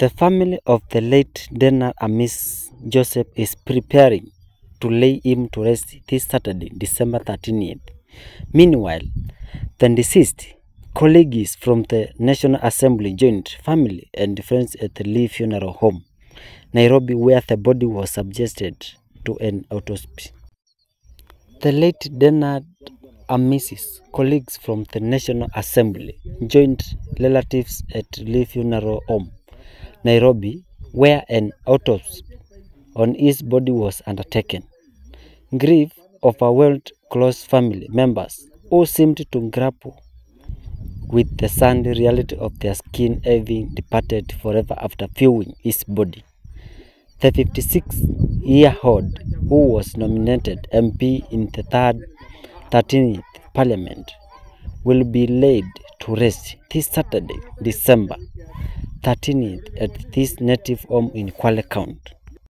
The family of the late Denard Amis Joseph is preparing to lay him to rest this Saturday, December 13th. Meanwhile, the deceased colleagues from the National Assembly joined family and friends at the Lee Funeral Home, Nairobi, where the body was subjected to an autopsy. The late Denard Amis's colleagues from the National Assembly joined relatives at Lee Funeral Home, Nairobi, where an autopsy on his body was undertaken. Grief overwhelmed close family members who seemed to grapple with the sad reality of their skin having departed forever after viewing his body. The 56-year-old, who was nominated MP in the 13th Parliament, will be laid to rest this Saturday, December 13th, at this native home in Kwale County.